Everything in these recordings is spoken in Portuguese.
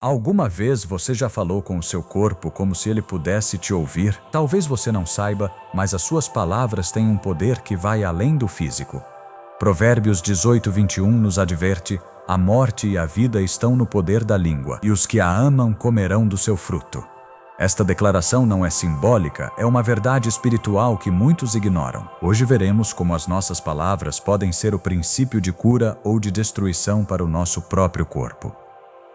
Alguma vez você já falou com o seu corpo como se ele pudesse te ouvir? Talvez você não saiba, mas as suas palavras têm um poder que vai além do físico. Provérbios 18:21 nos adverte: a morte e a vida estão no poder da língua, e os que a amam comerão do seu fruto. Esta declaração não é simbólica, é uma verdade espiritual que muitos ignoram. Hoje veremos como as nossas palavras podem ser o princípio de cura ou de destruição para o nosso próprio corpo.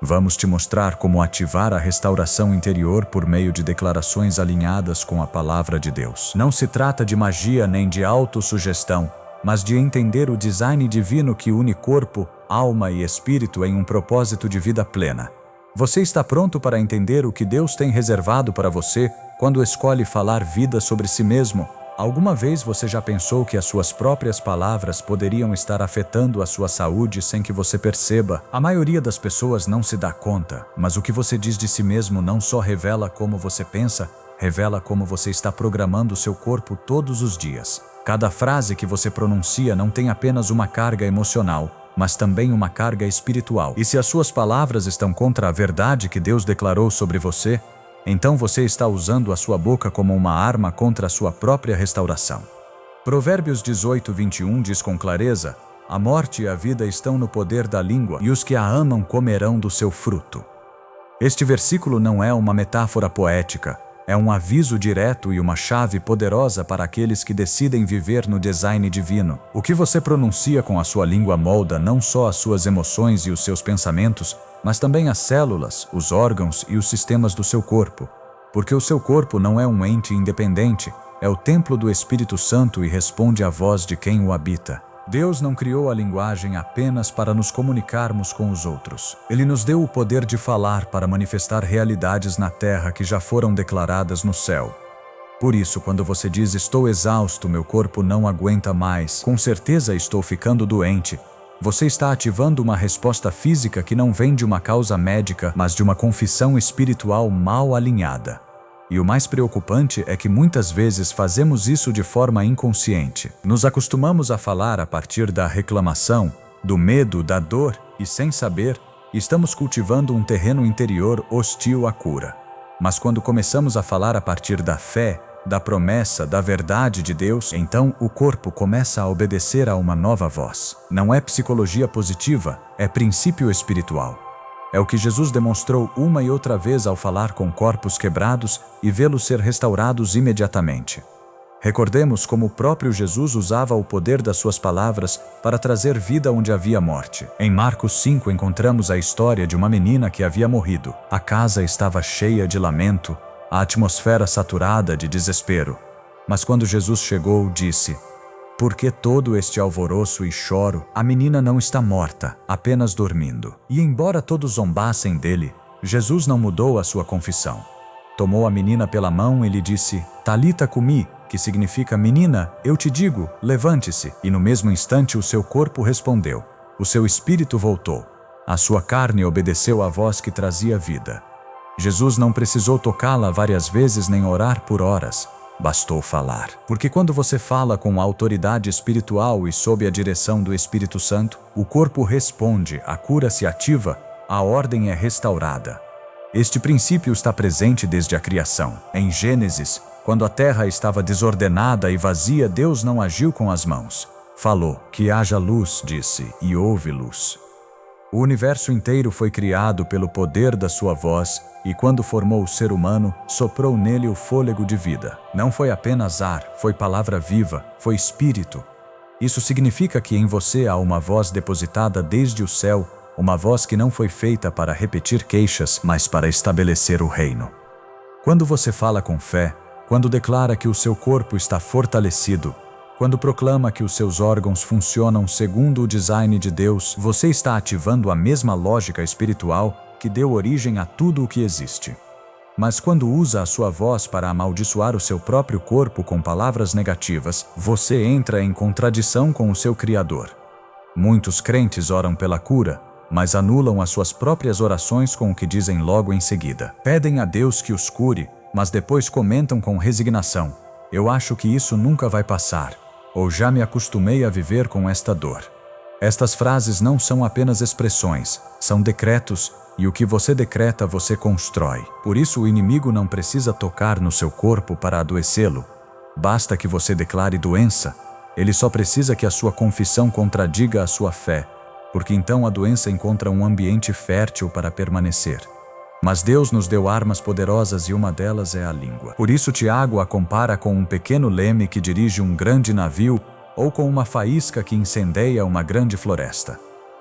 Vamos te mostrar como ativar a restauração interior por meio de declarações alinhadas com a palavra de Deus. Não se trata de magia nem de autossugestão, mas de entender o design divino que une corpo, alma e espírito em um propósito de vida plena. Você está pronto para entender o que Deus tem reservado para você quando escolhe falar vida sobre si mesmo? Alguma vez você já pensou que as suas próprias palavras poderiam estar afetando a sua saúde sem que você perceba? A maioria das pessoas não se dá conta, mas o que você diz de si mesmo não só revela como você pensa, revela como você está programando seu corpo todos os dias. Cada frase que você pronuncia não tem apenas uma carga emocional, mas também uma carga espiritual. E se as suas palavras estão contra a verdade que Deus declarou sobre você, então você está usando a sua boca como uma arma contra a sua própria restauração. Provérbios 18:21 diz com clareza: a morte e a vida estão no poder da língua, e os que a amam comerão do seu fruto. Este versículo não é uma metáfora poética, é um aviso direto e uma chave poderosa para aqueles que decidem viver no design divino. O que você pronuncia com a sua língua molda não só as suas emoções e os seus pensamentos, mas também as células, os órgãos e os sistemas do seu corpo. Porque o seu corpo não é um ente independente, é o templo do Espírito Santo e responde à voz de quem o habita. Deus não criou a linguagem apenas para nos comunicarmos com os outros. Ele nos deu o poder de falar para manifestar realidades na terra que já foram declaradas no céu. Por isso, quando você diz "estou exausto, meu corpo não aguenta mais, com certeza estou ficando doente", você está ativando uma resposta física que não vem de uma causa médica, mas de uma confissão espiritual mal alinhada. E o mais preocupante é que muitas vezes fazemos isso de forma inconsciente. Nos acostumamos a falar a partir da reclamação, do medo, da dor, e sem saber, estamos cultivando um terreno interior hostil à cura. Mas quando começamos a falar a partir da fé, da promessa, da verdade de Deus, então o corpo começa a obedecer a uma nova voz. Não é psicologia positiva, é princípio espiritual. É o que Jesus demonstrou uma e outra vez ao falar com corpos quebrados e vê-los ser restaurados imediatamente. Recordemos como o próprio Jesus usava o poder das suas palavras para trazer vida onde havia morte. Em Marcos 5 encontramos a história de uma menina que havia morrido. A casa estava cheia de lamento, a atmosfera saturada de desespero. Mas quando Jesus chegou, disse: "Por que todo este alvoroço e choro? A menina não está morta, apenas dormindo." E embora todos zombassem dele, Jesus não mudou a sua confissão. Tomou a menina pela mão e lhe disse: "Talita cumi", que significa "menina, eu te digo, levante-se." E no mesmo instante o seu corpo respondeu. O seu espírito voltou. A sua carne obedeceu à voz que trazia vida. Jesus não precisou tocá-la várias vezes nem orar por horas. Bastou falar. Porque quando você fala com autoridade espiritual e sob a direção do Espírito Santo, o corpo responde, a cura se ativa, a ordem é restaurada. Este princípio está presente desde a criação. Em Gênesis, quando a terra estava desordenada e vazia, Deus não agiu com as mãos. Falou: "Que haja luz", disse, e houve luz. O universo inteiro foi criado pelo poder da sua voz, e quando formou o ser humano, soprou nele o fôlego de vida. Não foi apenas ar, foi palavra viva, foi espírito. Isso significa que em você há uma voz depositada desde o céu, uma voz que não foi feita para repetir queixas, mas para estabelecer o reino. Quando você fala com fé, quando declara que o seu corpo está fortalecido, quando proclama que os seus órgãos funcionam segundo o design de Deus, você está ativando a mesma lógica espiritual que deu origem a tudo o que existe. Mas quando usa a sua voz para amaldiçoar o seu próprio corpo com palavras negativas, você entra em contradição com o seu Criador. Muitos crentes oram pela cura, mas anulam as suas próprias orações com o que dizem logo em seguida. Pedem a Deus que os cure, mas depois comentam com resignação: "Eu acho que isso nunca vai passar", ou "já me acostumei a viver com esta dor." Estas frases não são apenas expressões, são decretos, e o que você decreta você constrói. Por isso o inimigo não precisa tocar no seu corpo para adoecê-lo. Basta que você declare doença. Ele só precisa que a sua confissão contradiga a sua fé, porque então a doença encontra um ambiente fértil para permanecer. Mas Deus nos deu armas poderosas e uma delas é a língua. Por isso Tiago a compara com um pequeno leme que dirige um grande navio ou com uma faísca que incendeia uma grande floresta.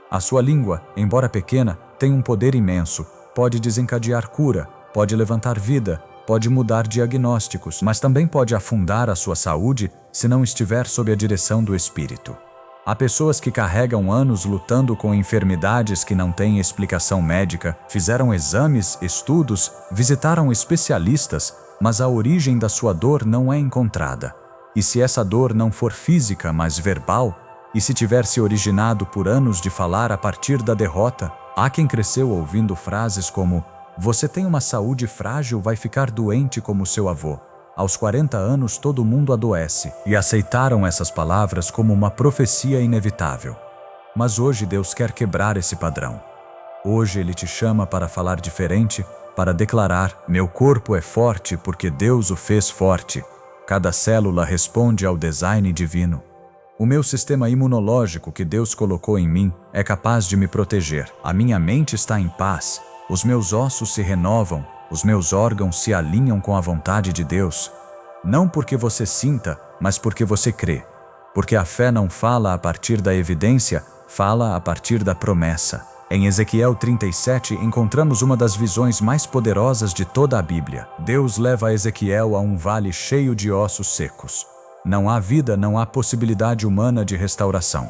A sua língua, embora pequena, tem um poder imenso, pode desencadear cura, pode levantar vida, pode mudar diagnósticos, mas também pode afundar a sua saúde se não estiver sob a direção do Espírito. Há pessoas que carregam anos lutando com enfermidades que não têm explicação médica, fizeram exames, estudos, visitaram especialistas, mas a origem da sua dor não é encontrada. E se essa dor não for física, mas verbal, e se tiver se originado por anos de falar a partir da derrota, há quem cresceu ouvindo frases como "Você tem uma saúde frágil, vai ficar doente como seu avô. Aos 40 anos todo mundo adoece", e aceitaram essas palavras como uma profecia inevitável. Mas hoje Deus quer quebrar esse padrão. Hoje Ele te chama para falar diferente, para declarar: "Meu corpo é forte porque Deus o fez forte. Cada célula responde ao design divino. O meu sistema imunológico que Deus colocou em mim é capaz de me proteger. A minha mente está em paz. Os meus ossos se renovam. Os meus órgãos se alinham com a vontade de Deus. Não porque você sinta, mas porque você crê. Porque a fé não fala a partir da evidência, fala a partir da promessa." Em Ezequiel 37 encontramos uma das visões mais poderosas de toda a Bíblia. Deus leva Ezequiel a um vale cheio de ossos secos. Não há vida, não há possibilidade humana de restauração.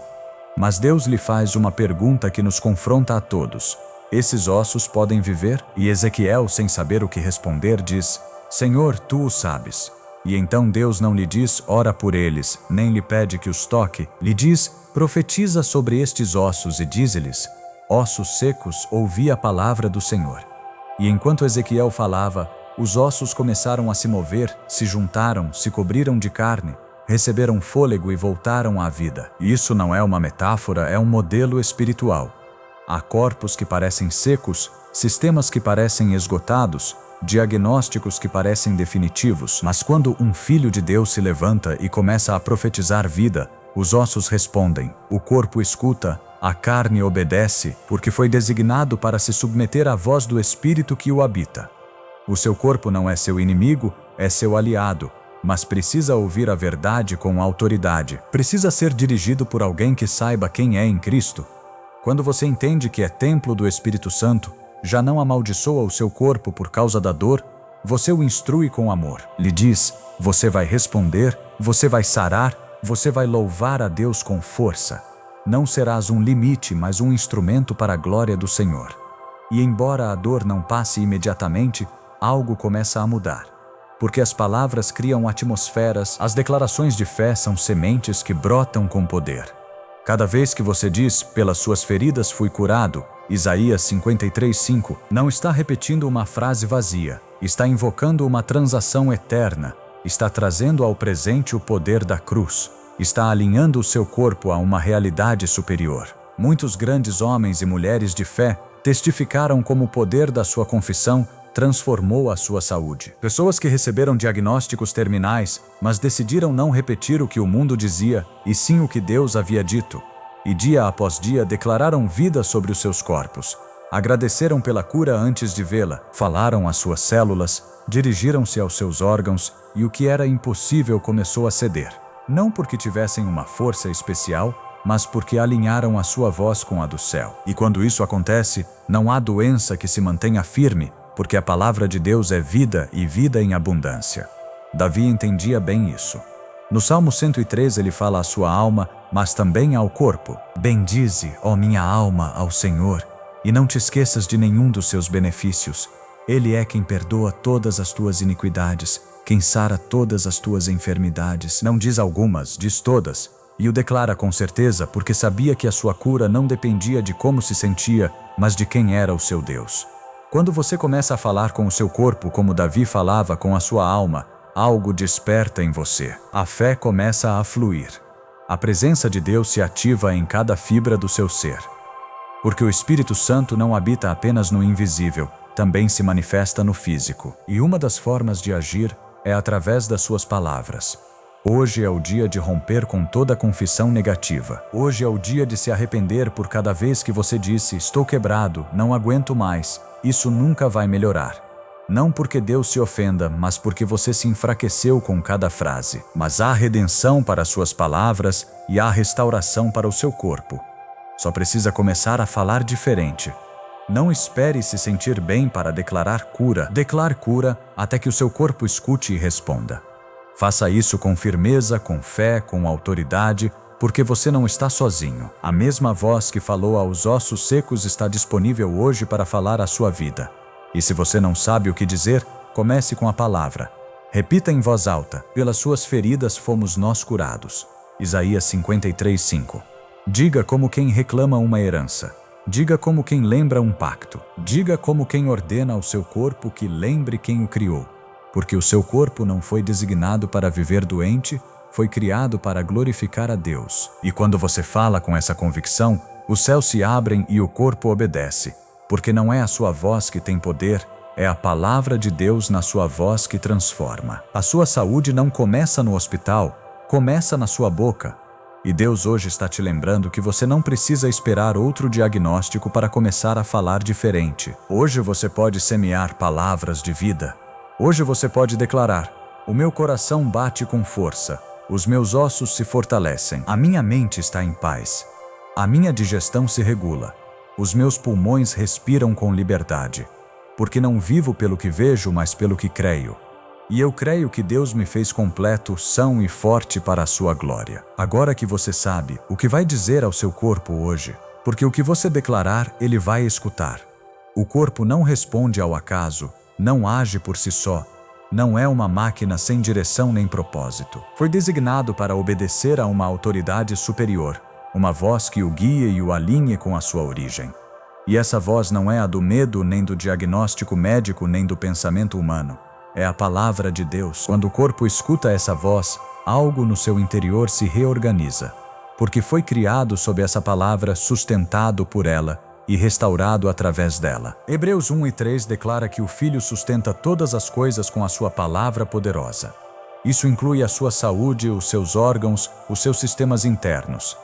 Mas Deus lhe faz uma pergunta que nos confronta a todos. Esses ossos podem viver? E Ezequiel, sem saber o que responder, diz: "Senhor, tu o sabes." E então Deus não lhe diz: "Ora por eles", nem lhe pede que os toque. Lhe diz: "Profetiza sobre estes ossos e dize-lhes: ossos secos, ouvi a palavra do Senhor." E enquanto Ezequiel falava, os ossos começaram a se mover, se juntaram, se cobriram de carne, receberam fôlego e voltaram à vida. E isso não é uma metáfora, é um modelo espiritual. Há corpos que parecem secos, sistemas que parecem esgotados, diagnósticos que parecem definitivos, mas quando um filho de Deus se levanta e começa a profetizar vida, os ossos respondem, o corpo escuta, a carne obedece, porque foi designado para se submeter à voz do Espírito que o habita. O seu corpo não é seu inimigo, é seu aliado, mas precisa ouvir a verdade com autoridade. Precisa ser dirigido por alguém que saiba quem é em Cristo. Quando você entende que é templo do Espírito Santo, já não amaldiçoa o seu corpo por causa da dor, você o instrui com amor. Lhe diz: você vai responder, você vai sarar, você vai louvar a Deus com força. Não serás um limite, mas um instrumento para a glória do Senhor. E embora a dor não passe imediatamente, algo começa a mudar. Porque as palavras criam atmosferas, as declarações de fé são sementes que brotam com poder. Cada vez que você diz, pelas suas feridas fui curado, Isaías 53:5, não está repetindo uma frase vazia, está invocando uma transação eterna, está trazendo ao presente o poder da cruz, está alinhando o seu corpo a uma realidade superior. Muitos grandes homens e mulheres de fé testificaram como o poder da sua confissão transformou a sua saúde. Pessoas que receberam diagnósticos terminais, mas decidiram não repetir o que o mundo dizia, e sim o que Deus havia dito. E dia após dia declararam vida sobre os seus corpos. Agradeceram pela cura antes de vê-la, falaram às suas células, dirigiram-se aos seus órgãos, e o que era impossível começou a ceder. Não porque tivessem uma força especial, mas porque alinharam a sua voz com a do céu. E quando isso acontece, não há doença que se mantenha firme, porque a palavra de Deus é vida e vida em abundância. Davi entendia bem isso. No Salmo 103 ele fala à sua alma, mas também ao corpo: bendize, ó minha alma, ao Senhor, e não te esqueças de nenhum dos seus benefícios. Ele é quem perdoa todas as tuas iniquidades, quem sara todas as tuas enfermidades. Não diz algumas, diz todas, e o declara com certeza porque sabia que a sua cura não dependia de como se sentia, mas de quem era o seu Deus. Quando você começa a falar com o seu corpo como Davi falava com a sua alma, algo desperta em você. A fé começa a fluir. A presença de Deus se ativa em cada fibra do seu ser. Porque o Espírito Santo não habita apenas no invisível, também se manifesta no físico. E uma das formas de agir é através das suas palavras. Hoje é o dia de romper com toda confissão negativa. Hoje é o dia de se arrepender por cada vez que você disse: estou quebrado, não aguento mais, isso nunca vai melhorar. Não porque Deus se ofenda, mas porque você se enfraqueceu com cada frase. Mas há redenção para suas palavras e há restauração para o seu corpo. Só precisa começar a falar diferente. Não espere se sentir bem para declarar cura. Declare cura até que o seu corpo escute e responda. Faça isso com firmeza, com fé, com autoridade, porque você não está sozinho. A mesma voz que falou aos ossos secos está disponível hoje para falar à sua vida. E se você não sabe o que dizer, comece com a palavra. Repita em voz alta: pelas suas feridas fomos nós curados. Isaías 53:5. Diga como quem reclama uma herança. Diga como quem lembra um pacto. Diga como quem ordena ao seu corpo que lembre quem o criou. Porque o seu corpo não foi designado para viver doente, foi criado para glorificar a Deus. E quando você fala com essa convicção, os céus se abrem e o corpo obedece. Porque não é a sua voz que tem poder, é a palavra de Deus na sua voz que transforma. A sua saúde não começa no hospital, começa na sua boca. E Deus hoje está te lembrando que você não precisa esperar outro diagnóstico para começar a falar diferente. Hoje você pode semear palavras de vida. Hoje você pode declarar: o meu coração bate com força, os meus ossos se fortalecem, a minha mente está em paz, a minha digestão se regula, os meus pulmões respiram com liberdade, porque não vivo pelo que vejo, mas pelo que creio. E eu creio que Deus me fez completo, são e forte para a sua glória. Agora que você sabe o que vai dizer ao seu corpo hoje, porque o que você declarar, ele vai escutar. O corpo não responde ao acaso, não age por si só, não é uma máquina sem direção nem propósito. Foi designado para obedecer a uma autoridade superior, uma voz que o guie e o alinhe com a sua origem. E essa voz não é a do medo, nem do diagnóstico médico, nem do pensamento humano. É a palavra de Deus. Quando o corpo escuta essa voz, algo no seu interior se reorganiza, porque foi criado sob essa palavra, sustentado por ela e restaurado através dela. Hebreus 1:3 declara que o Filho sustenta todas as coisas com a sua palavra poderosa. Isso inclui a sua saúde, os seus órgãos, os seus sistemas internos.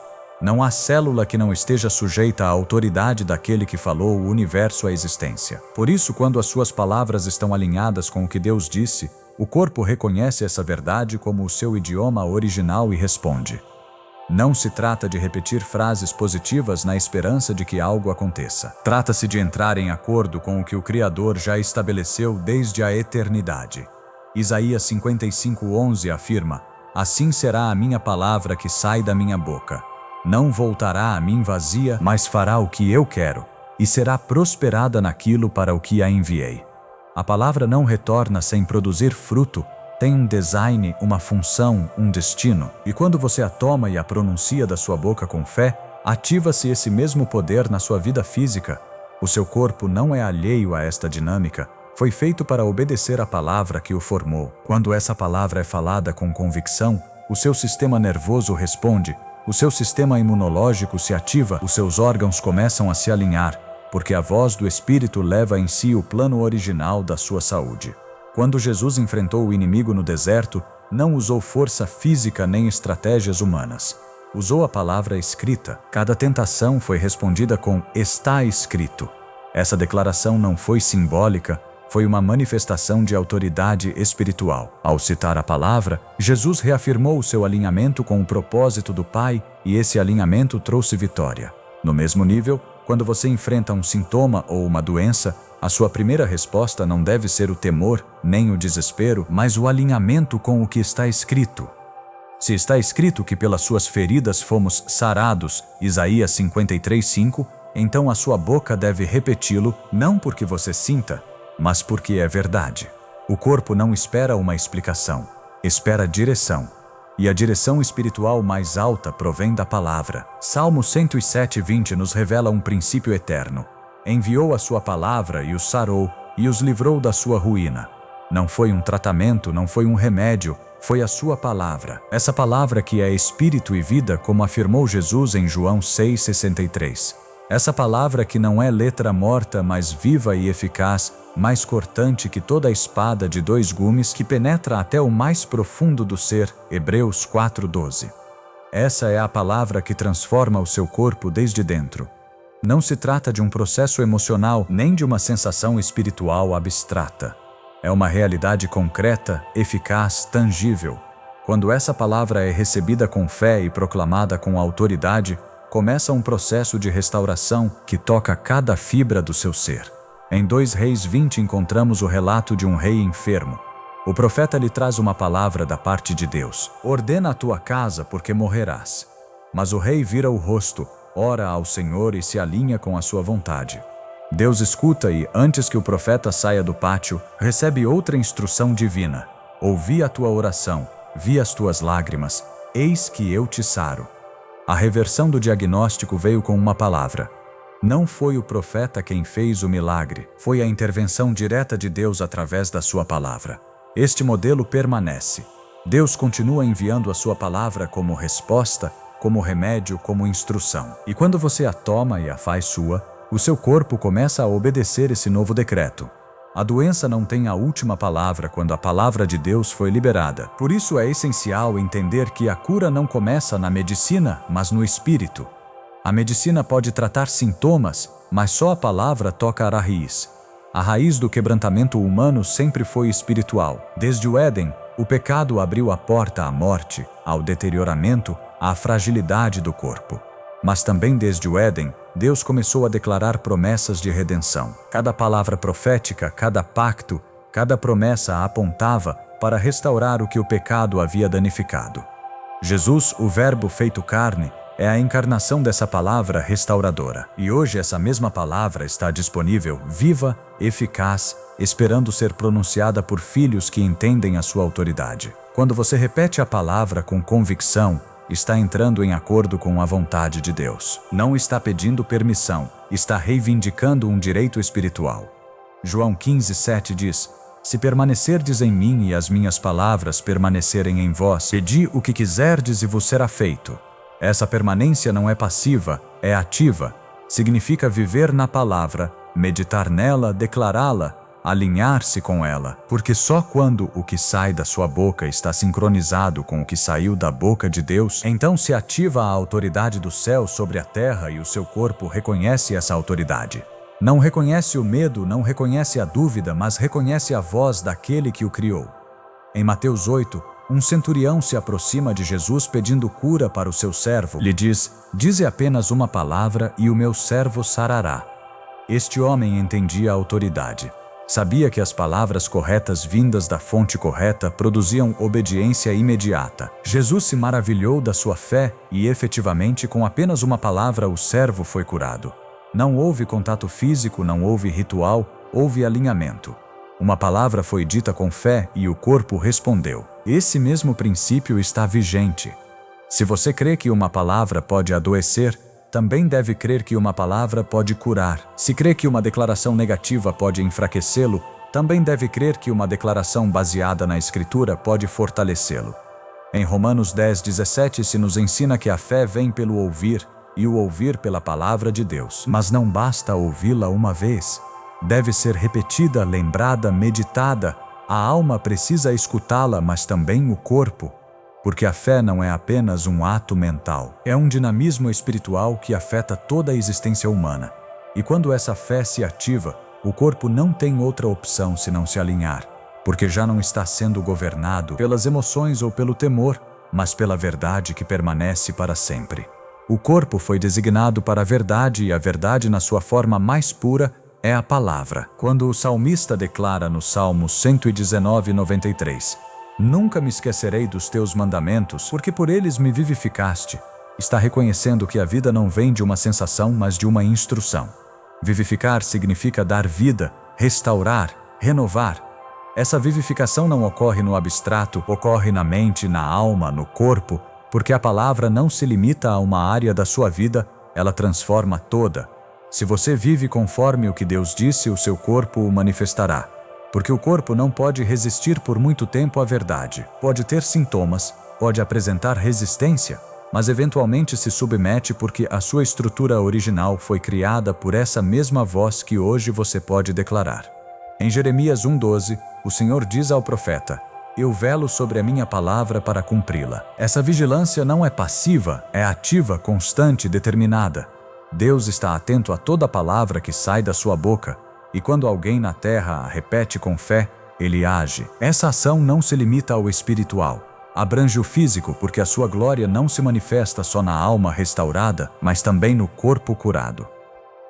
Não há célula que não esteja sujeita à autoridade daquele que falou o universo à existência. Por isso, quando as suas palavras estão alinhadas com o que Deus disse, o corpo reconhece essa verdade como o seu idioma original e responde. Não se trata de repetir frases positivas na esperança de que algo aconteça. Trata-se de entrar em acordo com o que o Criador já estabeleceu desde a eternidade. Isaías 55:11 afirma: assim será a minha palavra que sai da minha boca. Não voltará a mim vazia, mas fará o que eu quero, e será prosperada naquilo para o que a enviei. A palavra não retorna sem produzir fruto, tem um design, uma função, um destino. E quando você a toma e a pronuncia da sua boca com fé, ativa-se esse mesmo poder na sua vida física. O seu corpo não é alheio a esta dinâmica, foi feito para obedecer à palavra que o formou. Quando essa palavra é falada com convicção, o seu sistema nervoso responde, o seu sistema imunológico se ativa, os seus órgãos começam a se alinhar, porque a voz do Espírito leva em si o plano original da sua saúde. Quando Jesus enfrentou o inimigo no deserto, não usou força física nem estratégias humanas. Usou a palavra escrita. Cada tentação foi respondida com "está escrito". Essa declaração não foi simbólica, foi uma manifestação de autoridade espiritual. Ao citar a palavra, Jesus reafirmou o seu alinhamento com o propósito do Pai e esse alinhamento trouxe vitória. No mesmo nível, quando você enfrenta um sintoma ou uma doença, a sua primeira resposta não deve ser o temor, nem o desespero, mas o alinhamento com o que está escrito. Se está escrito que pelas suas feridas fomos sarados, Isaías 53:5, então a sua boca deve repeti-lo, não porque você sinta, mas porque é verdade. O corpo não espera uma explicação, espera direção. E a direção espiritual mais alta provém da palavra. Salmo 107:20 nos revela um princípio eterno. Enviou a sua palavra e os sarou, e os livrou da sua ruína. Não foi um tratamento, não foi um remédio, foi a sua palavra. Essa palavra que é espírito e vida, como afirmou Jesus em João 6:63. Essa palavra que não é letra morta, mas viva e eficaz, mais cortante que toda a espada de 2 gumes, que penetra até o mais profundo do ser. Hebreus 4:12. Essa é a palavra que transforma o seu corpo desde dentro. Não se trata de um processo emocional nem de uma sensação espiritual abstrata. É uma realidade concreta, eficaz, tangível. Quando essa palavra é recebida com fé e proclamada com autoridade, começa um processo de restauração que toca cada fibra do seu ser. Em 2 Reis 20 encontramos o relato de um rei enfermo. O profeta lhe traz uma palavra da parte de Deus. Ordena a tua casa, porque morrerás. Mas o rei vira o rosto, ora ao Senhor e se alinha com a sua vontade. Deus escuta e, antes que o profeta saia do pátio, recebe outra instrução divina. Ouvi a tua oração, vi as tuas lágrimas, eis que eu te saro. A reversão do diagnóstico veio com uma palavra. Não foi o profeta quem fez o milagre, foi a intervenção direta de Deus através da sua palavra. Este modelo permanece. Deus continua enviando a sua palavra como resposta, como remédio, como instrução. E quando você a toma e a faz sua, o seu corpo começa a obedecer esse novo decreto. A doença não tem a última palavra quando a palavra de Deus foi liberada. Por isso é essencial entender que a cura não começa na medicina, mas no espírito. A medicina pode tratar sintomas, mas só a palavra toca a raiz. A raiz do quebrantamento humano sempre foi espiritual. Desde o Éden, o pecado abriu a porta à morte, ao deterioramento, à fragilidade do corpo. Mas também desde o Éden, Deus começou a declarar promessas de redenção. Cada palavra profética, cada pacto, cada promessa apontava para restaurar o que o pecado havia danificado. Jesus, o Verbo feito carne, é a encarnação dessa palavra restauradora. E hoje essa mesma palavra está disponível, viva, eficaz, esperando ser pronunciada por filhos que entendem a sua autoridade. Quando você repete a palavra com convicção, está entrando em acordo com a vontade de Deus. Não está pedindo permissão, está reivindicando um direito espiritual. João 15:7 diz: Se permanecerdes em mim e as minhas palavras permanecerem em vós, pedi o que quiserdes e vos será feito. Essa permanência não é passiva, é ativa. Significa viver na palavra, meditar nela, declará-la, alinhar-se com ela, porque só quando o que sai da sua boca está sincronizado com o que saiu da boca de Deus, então se ativa a autoridade do céu sobre a terra e o seu corpo reconhece essa autoridade. Não reconhece o medo, não reconhece a dúvida, mas reconhece a voz daquele que o criou. Em Mateus 8, um centurião se aproxima de Jesus pedindo cura para o seu servo. Lhe diz: Dize apenas uma palavra e o meu servo sarará. Este homem entendia a autoridade. Sabia que as palavras corretas vindas da fonte correta produziam obediência imediata. Jesus se maravilhou da sua fé e, efetivamente, com apenas uma palavra, o servo foi curado. Não houve contato físico, não houve ritual, houve alinhamento. Uma palavra foi dita com fé e o corpo respondeu. Esse mesmo princípio está vigente. Se você crê que uma palavra pode adoecer, também deve crer que uma palavra pode curar. Se crê que uma declaração negativa pode enfraquecê-lo, também deve crer que uma declaração baseada na Escritura pode fortalecê-lo. Em Romanos 10:17 se nos ensina que a fé vem pelo ouvir, e o ouvir pela palavra de Deus. Mas não basta ouvi-la uma vez. Deve ser repetida, lembrada, meditada. A alma precisa escutá-la, mas também o corpo. Porque a fé não é apenas um ato mental, é um dinamismo espiritual que afeta toda a existência humana. E quando essa fé se ativa, o corpo não tem outra opção senão se alinhar, porque já não está sendo governado pelas emoções ou pelo temor, mas pela verdade que permanece para sempre. O corpo foi designado para a verdade e a verdade na sua forma mais pura é a palavra. Quando o salmista declara no Salmo 119:93, Nunca me esquecerei dos teus mandamentos, porque por eles me vivificaste. Está reconhecendo que a vida não vem de uma sensação, mas de uma instrução. Vivificar significa dar vida, restaurar, renovar. Essa vivificação não ocorre no abstrato, ocorre na mente, na alma, no corpo, porque a palavra não se limita a uma área da sua vida, ela transforma toda. Se você vive conforme o que Deus disse, o seu corpo o manifestará. Porque o corpo não pode resistir por muito tempo à verdade. Pode ter sintomas, pode apresentar resistência, mas eventualmente se submete porque a sua estrutura original foi criada por essa mesma voz que hoje você pode declarar. Em Jeremias 1:12, o Senhor diz ao profeta: eu velo sobre a minha palavra para cumpri-la. Essa vigilância não é passiva, é ativa, constante, determinada. Deus está atento a toda palavra que sai da sua boca, e quando alguém na terra a repete com fé, ele age. Essa ação não se limita ao espiritual. Abrange o físico, porque a sua glória não se manifesta só na alma restaurada, mas também no corpo curado.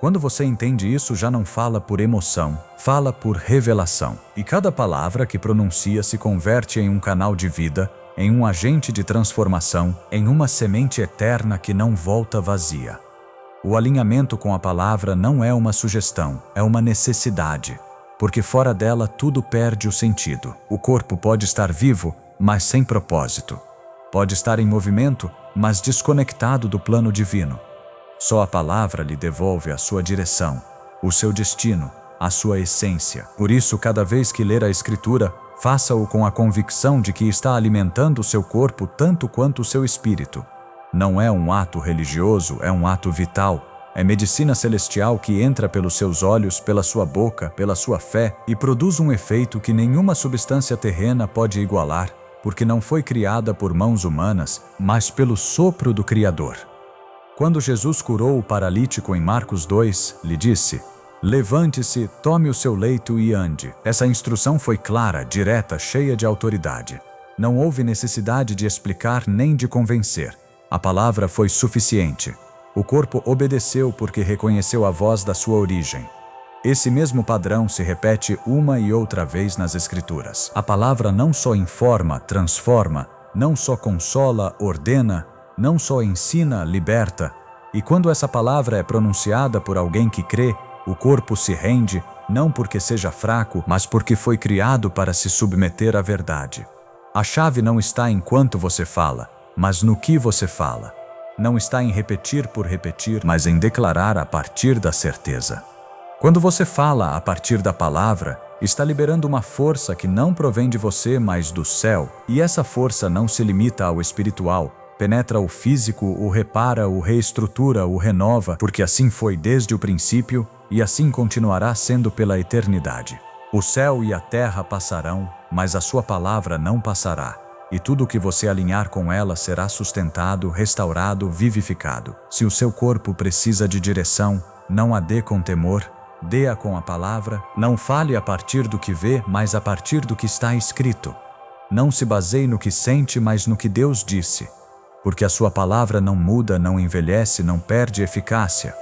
Quando você entende isso, já não fala por emoção, fala por revelação. E cada palavra que pronuncia se converte em um canal de vida, em um agente de transformação, em uma semente eterna que não volta vazia. O alinhamento com a palavra não é uma sugestão, é uma necessidade, porque fora dela tudo perde o sentido. O corpo pode estar vivo, mas sem propósito. Pode estar em movimento, mas desconectado do plano divino. Só a palavra lhe devolve a sua direção, o seu destino, a sua essência. Por isso, cada vez que ler a Escritura, faça-o com a convicção de que está alimentando o seu corpo tanto quanto o seu espírito. Não é um ato religioso, é um ato vital. É medicina celestial que entra pelos seus olhos, pela sua boca, pela sua fé e produz um efeito que nenhuma substância terrena pode igualar, porque não foi criada por mãos humanas, mas pelo sopro do Criador. Quando Jesus curou o paralítico em Marcos 2, lhe disse: levante-se, tome o seu leito e ande. Essa instrução foi clara, direta, cheia de autoridade. Não houve necessidade de explicar nem de convencer. A palavra foi suficiente. O corpo obedeceu porque reconheceu a voz da sua origem. Esse mesmo padrão se repete uma e outra vez nas Escrituras. A palavra não só informa, transforma, não só consola, ordena, não só ensina, liberta. E quando essa palavra é pronunciada por alguém que crê, o corpo se rende, não porque seja fraco, mas porque foi criado para se submeter à verdade. A chave não está em quanto você fala, mas no que você fala. Não está em repetir por repetir, mas em declarar a partir da certeza. Quando você fala a partir da palavra, está liberando uma força que não provém de você, mas do céu. E essa força não se limita ao espiritual, penetra o físico, o repara, o reestrutura, o renova, porque assim foi desde o princípio e assim continuará sendo pela eternidade. O céu e a terra passarão, mas a sua palavra não passará. E tudo o que você alinhar com ela será sustentado, restaurado, vivificado. Se o seu corpo precisa de direção, não a dê com temor, dê-a com a palavra. Não fale a partir do que vê, mas a partir do que está escrito. Não se baseie no que sente, mas no que Deus disse. Porque a sua palavra não muda, não envelhece, não perde eficácia.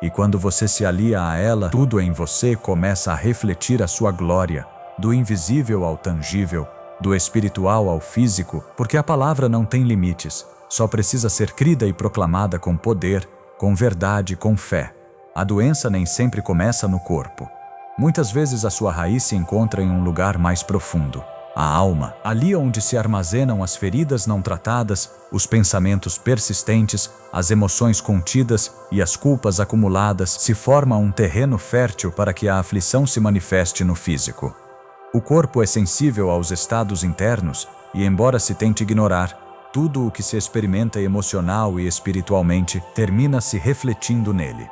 E quando você se alia a ela, tudo em você começa a refletir a sua glória, do invisível ao tangível, do espiritual ao físico, porque a palavra não tem limites, só precisa ser crida e proclamada com poder, com verdade, com fé. A doença nem sempre começa no corpo. Muitas vezes a sua raiz se encontra em um lugar mais profundo. A alma, ali onde se armazenam as feridas não tratadas, os pensamentos persistentes, as emoções contidas e as culpas acumuladas, se forma um terreno fértil para que a aflição se manifeste no físico. O corpo é sensível aos estados internos e, embora se tente ignorar, tudo o que se experimenta emocional e espiritualmente termina se refletindo nele.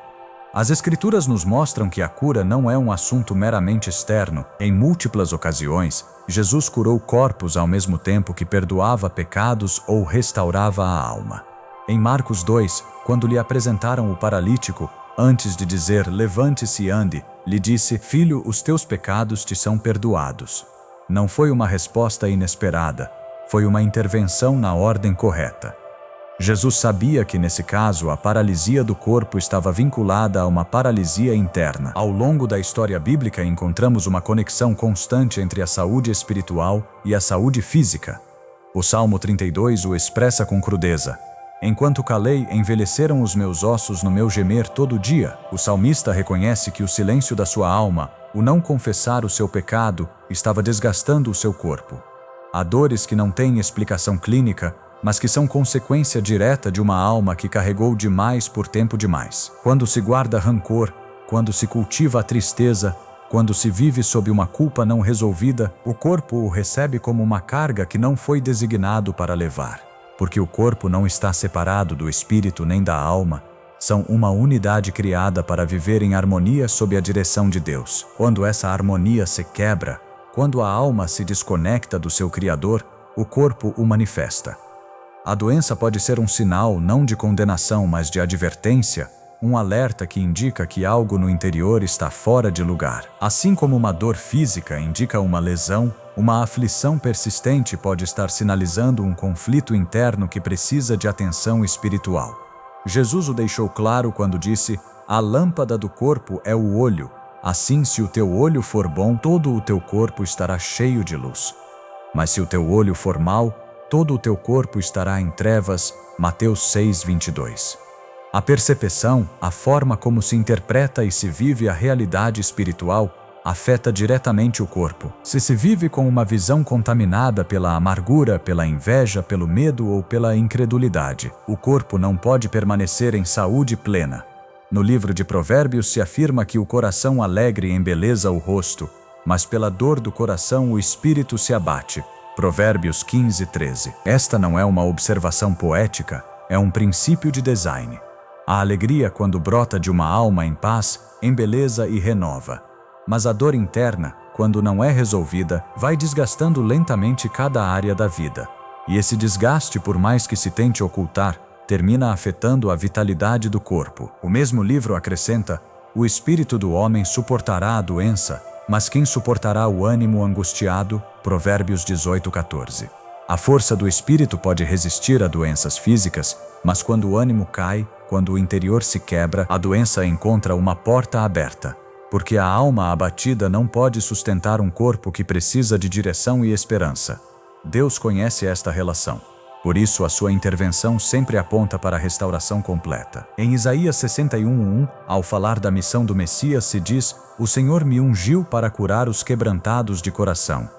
As Escrituras nos mostram que a cura não é um assunto meramente externo. Em múltiplas ocasiões, Jesus curou corpos ao mesmo tempo que perdoava pecados ou restaurava a alma. Em Marcos 2, quando lhe apresentaram o paralítico, antes de dizer levante-se e ande, lhe disse: filho, os teus pecados te são perdoados. Não foi uma resposta inesperada, foi uma intervenção na ordem correta. Jesus sabia que, nesse caso, a paralisia do corpo estava vinculada a uma paralisia interna. Ao longo da história bíblica, encontramos uma conexão constante entre a saúde espiritual e a saúde física. O Salmo 32 o expressa com crudeza: enquanto calei, envelheceram os meus ossos no meu gemer todo dia. O salmista reconhece que o silêncio da sua alma, o não confessar o seu pecado, estava desgastando o seu corpo. Há dores que não têm explicação clínica, mas que são consequência direta de uma alma que carregou demais por tempo demais. Quando se guarda rancor, quando se cultiva a tristeza, quando se vive sob uma culpa não resolvida, o corpo o recebe como uma carga que não foi designado para levar. porque o corpo não está separado do espírito nem da alma, são uma unidade criada para viver em harmonia sob a direção de Deus. Quando essa harmonia se quebra, quando a alma se desconecta do seu Criador, o corpo o manifesta. A doença pode ser um sinal não de condenação, mas de advertência, um alerta que indica que algo no interior está fora de lugar. Assim como uma dor física indica uma lesão, uma aflição persistente pode estar sinalizando um conflito interno que precisa de atenção espiritual. Jesus o deixou claro quando disse: "A lâmpada do corpo é o olho. Assim, se o teu olho for bom, todo o teu corpo estará cheio de luz. Mas se o teu olho for mau, todo o teu corpo estará em trevas." Mateus 6:22. A percepção, a forma como se interpreta e se vive a realidade espiritual, afeta diretamente o corpo. Se se vive com uma visão contaminada pela amargura, pela inveja, pelo medo ou pela incredulidade, o corpo não pode permanecer em saúde plena. No livro de Provérbios se afirma que o coração alegre embeleza o rosto, mas pela dor do coração o espírito se abate. Provérbios 15:13. Esta não é uma observação poética, é um princípio de design. A alegria, quando brota de uma alma em paz, embeleza e renova. Mas a dor interna, quando não é resolvida, vai desgastando lentamente cada área da vida. E esse desgaste, por mais que se tente ocultar, termina afetando a vitalidade do corpo. O mesmo livro acrescenta: "O espírito do homem suportará a doença, mas quem suportará o ânimo angustiado?" Provérbios 18:14. A força do espírito pode resistir a doenças físicas, mas quando o ânimo cai, quando o interior se quebra, a doença encontra uma porta aberta. Porque a alma abatida não pode sustentar um corpo que precisa de direção e esperança. Deus conhece esta relação. Por isso, a sua intervenção sempre aponta para a restauração completa. Em Isaías 61:1, ao falar da missão do Messias, se diz: "O Senhor me ungiu para curar os quebrantados de coração."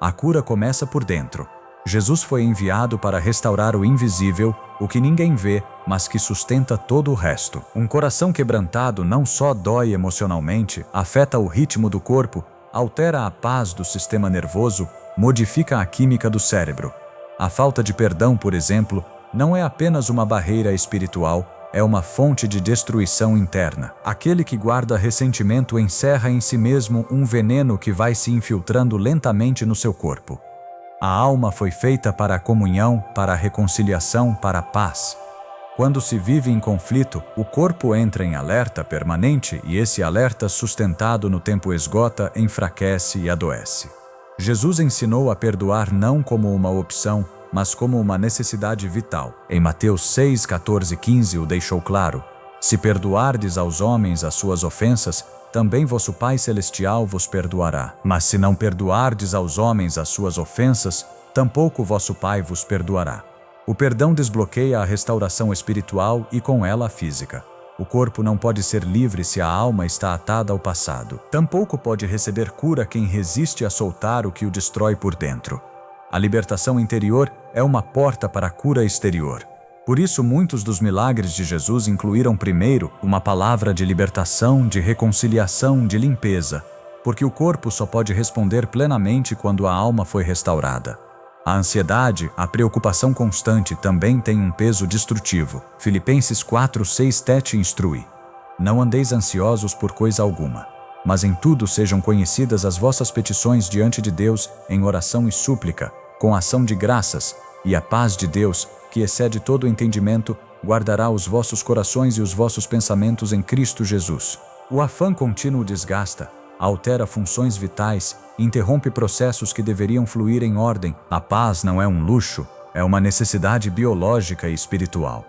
A cura começa por dentro. Jesus foi enviado para restaurar o invisível, o que ninguém vê, mas que sustenta todo o resto. Um coração quebrantado não só dói emocionalmente, afeta o ritmo do corpo, altera a paz do sistema nervoso, modifica a química do cérebro. A falta de perdão, por exemplo, não é apenas uma barreira espiritual, é uma fonte de destruição interna. Aquele que guarda ressentimento encerra em si mesmo um veneno que vai se infiltrando lentamente no seu corpo. A alma foi feita para a comunhão, para a reconciliação, para a paz. Quando se vive em conflito, o corpo entra em alerta permanente e esse alerta, sustentado no tempo esgota, enfraquece e adoece. Jesus ensinou a perdoar não como uma opção, mas como uma necessidade vital. Em Mateus 6:14-15 o deixou claro: "Se perdoardes aos homens as suas ofensas, também vosso Pai Celestial vos perdoará. Mas se não perdoardes aos homens as suas ofensas, tampouco vosso Pai vos perdoará." O perdão desbloqueia a restauração espiritual e com ela a física. O corpo não pode ser livre se a alma está atada ao passado. Tampouco pode receber cura quem resiste a soltar o que o destrói por dentro. A libertação interior é uma porta para a cura exterior. Por isso, muitos dos milagres de Jesus incluíram primeiro uma palavra de libertação, de reconciliação, de limpeza, porque o corpo só pode responder plenamente quando a alma foi restaurada. A ansiedade, a preocupação constante também tem um peso destrutivo. Filipenses 4:6-7 instrui: "Não andeis ansiosos por coisa alguma, mas em tudo sejam conhecidas as vossas petições diante de Deus, em oração e súplica, com ação de graças, e a paz de Deus, que excede todo o entendimento, guardará os vossos corações e os vossos pensamentos em Cristo Jesus." O afã contínuo desgasta, altera funções vitais, interrompe processos que deveriam fluir em ordem. A paz não é um luxo, é uma necessidade biológica e espiritual.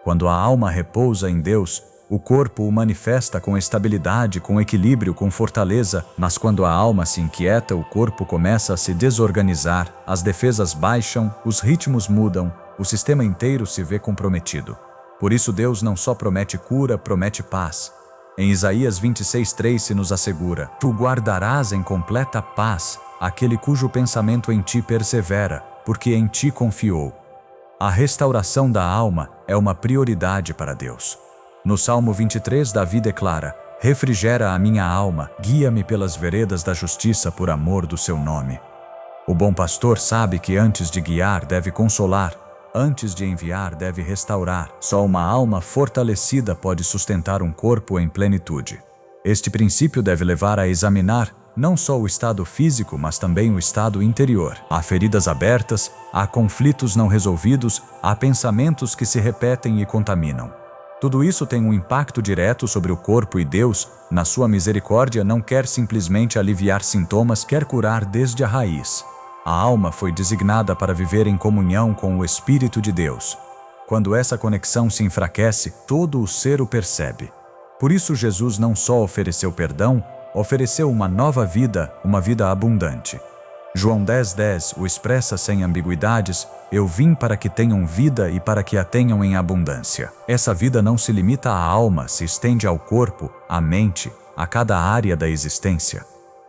Quando a alma repousa em Deus, o corpo o manifesta com estabilidade, com equilíbrio, com fortaleza, mas quando a alma se inquieta, o corpo começa a se desorganizar, as defesas baixam, os ritmos mudam, o sistema inteiro se vê comprometido. Por isso Deus não só promete cura, promete paz. Em Isaías 26:3 se nos assegura: "Tu guardarás em completa paz aquele cujo pensamento em ti persevera, porque em ti confiou." A restauração da alma é uma prioridade para Deus. No Salmo 23, Davi declara: "Refrigera a minha alma, guia-me pelas veredas da justiça por amor do seu nome." O bom pastor sabe que antes de guiar deve consolar, antes de enviar, deve restaurar. Só uma alma fortalecida pode sustentar um corpo em plenitude. Este princípio deve levar a examinar não só o estado físico, mas também o estado interior. Há feridas abertas, há conflitos não resolvidos, há pensamentos que se repetem e contaminam. Tudo isso tem um impacto direto sobre o corpo e Deus, na sua misericórdia, não quer simplesmente aliviar sintomas, quer curar desde a raiz. A alma foi designada para viver em comunhão com o Espírito de Deus. Quando essa conexão se enfraquece, todo o ser o percebe. Por isso Jesus não só ofereceu perdão, ofereceu uma nova vida, uma vida abundante. João 10:10 o expressa sem ambiguidades: eu vim para que tenham vida e para que a tenham em abundância. Essa vida não se limita à alma, se estende ao corpo, à mente, a cada área da existência.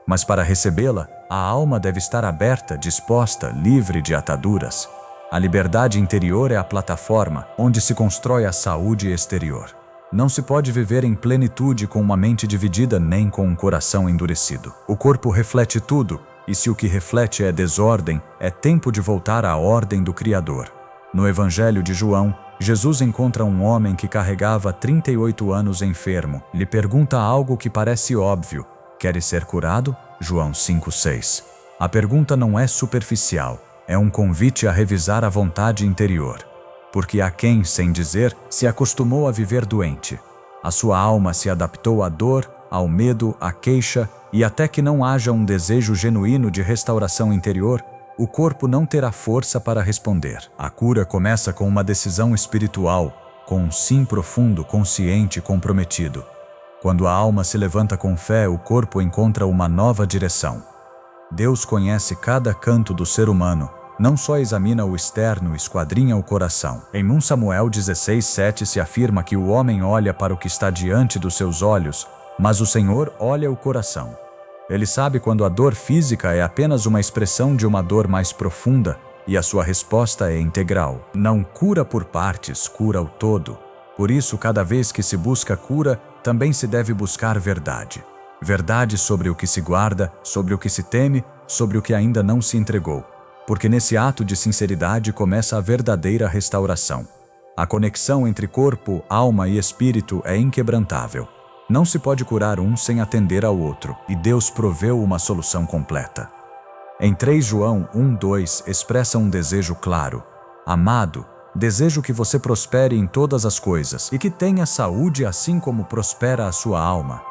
Mas para recebê-la, a alma deve estar aberta, disposta, livre de ataduras. A liberdade interior é a plataforma onde se constrói a saúde exterior. Não se pode viver em plenitude com uma mente dividida nem com um coração endurecido. O corpo reflete tudo, e se o que reflete é desordem, é tempo de voltar à ordem do Criador. No Evangelho de João, Jesus encontra um homem que carregava 38 anos enfermo. Lhe pergunta algo que parece óbvio: queres ser curado? João 5:6. A pergunta não é superficial, é um convite a revisar a vontade interior. Porque há quem, sem dizer, se acostumou a viver doente. A sua alma se adaptou à dor, ao medo, à queixa, e até que não haja um desejo genuíno de restauração interior, o corpo não terá força para responder. A cura começa com uma decisão espiritual, com um sim profundo, consciente e comprometido. Quando a alma se levanta com fé, o corpo encontra uma nova direção. Deus conhece cada canto do ser humano, não só examina o externo, esquadrinha o coração. Em 1 Samuel 16:7 se afirma que o homem olha para o que está diante dos seus olhos, mas o Senhor olha o coração. Ele sabe quando a dor física é apenas uma expressão de uma dor mais profunda, e a sua resposta é integral. Não cura por partes, cura o todo. Por isso, cada vez que se busca cura, também se deve buscar verdade. Verdade sobre o que se guarda, sobre o que se teme, sobre o que ainda não se entregou. Porque nesse ato de sinceridade começa a verdadeira restauração. A conexão entre corpo, alma e espírito é inquebrantável. Não se pode curar um sem atender ao outro, e Deus proveu uma solução completa. Em 3 João 1:2 expressa um desejo claro: amado, desejo que você prospere em todas as coisas e que tenha saúde assim como prospera a sua alma.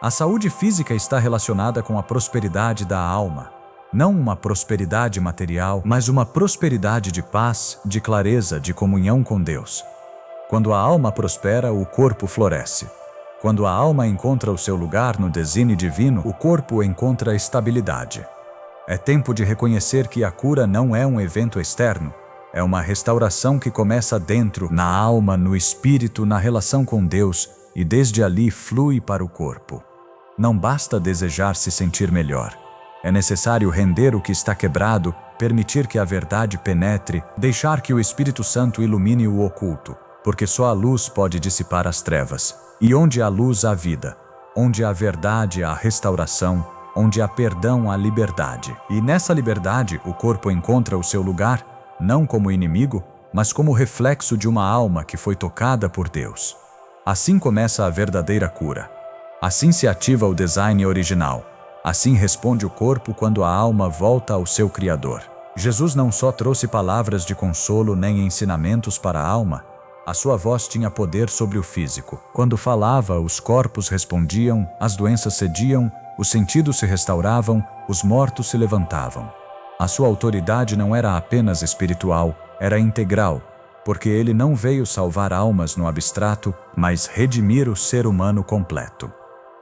A saúde física está relacionada com a prosperidade da alma. Não uma prosperidade material, mas uma prosperidade de paz, de clareza, de comunhão com Deus. Quando a alma prospera, o corpo floresce. Quando a alma encontra o seu lugar no desígnio divino, o corpo encontra estabilidade. É tempo de reconhecer que a cura não é um evento externo, é uma restauração que começa dentro, na alma, no espírito, na relação com Deus, e desde ali flui para o corpo. Não basta desejar se sentir melhor. É necessário render o que está quebrado, permitir que a verdade penetre, deixar que o Espírito Santo ilumine o oculto, porque só a luz pode dissipar as trevas. E onde há luz há vida, onde há verdade há restauração, onde há perdão há liberdade. E nessa liberdade o corpo encontra o seu lugar, não como inimigo, mas como reflexo de uma alma que foi tocada por Deus. Assim começa a verdadeira cura. Assim se ativa o design original. Assim responde o corpo quando a alma volta ao seu Criador. Jesus não só trouxe palavras de consolo nem ensinamentos para a alma, a sua voz tinha poder sobre o físico. Quando falava, os corpos respondiam, as doenças cediam, os sentidos se restauravam, os mortos se levantavam. A sua autoridade não era apenas espiritual, era integral, porque ele não veio salvar almas no abstrato, mas redimir o ser humano completo.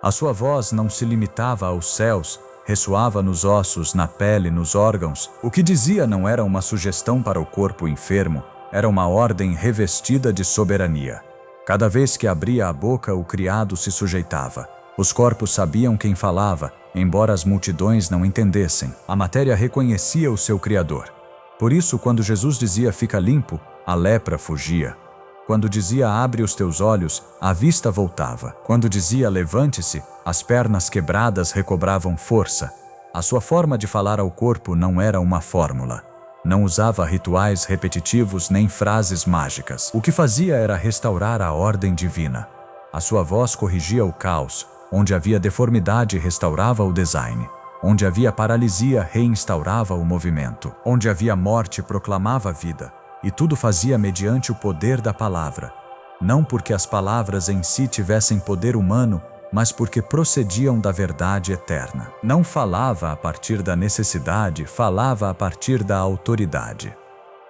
A sua voz não se limitava aos céus, ressoava nos ossos, na pele, nos órgãos. O que dizia não era uma sugestão para o corpo enfermo, era uma ordem revestida de soberania. Cada vez que abria a boca, o criado se sujeitava. Os corpos sabiam quem falava, embora as multidões não entendessem. A matéria reconhecia o seu Criador. Por isso, quando Jesus dizia fica limpo, a lepra fugia. Quando dizia abre os teus olhos, a vista voltava. Quando dizia levante-se, as pernas quebradas recobravam força. A sua forma de falar ao corpo não era uma fórmula. Não usava rituais repetitivos nem frases mágicas. O que fazia era restaurar a ordem divina. A sua voz corrigia o caos. Onde havia deformidade, restaurava o design. Onde havia paralisia, reinstaurava o movimento. Onde havia morte, proclamava vida. E tudo fazia mediante o poder da palavra. Não porque as palavras em si tivessem poder humano, mas porque procediam da verdade eterna. Não falava a partir da necessidade, falava a partir da autoridade.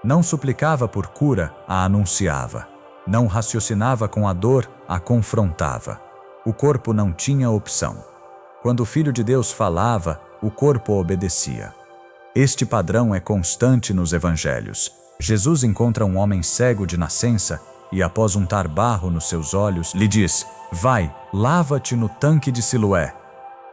Não suplicava por cura, a anunciava. Não raciocinava com a dor, a confrontava. O corpo não tinha opção. Quando o Filho de Deus falava, o corpo obedecia. Este padrão é constante nos evangelhos. Jesus encontra um homem cego de nascença e, após untar barro nos seus olhos, lhe diz: vai, lava-te no tanque de Siloé.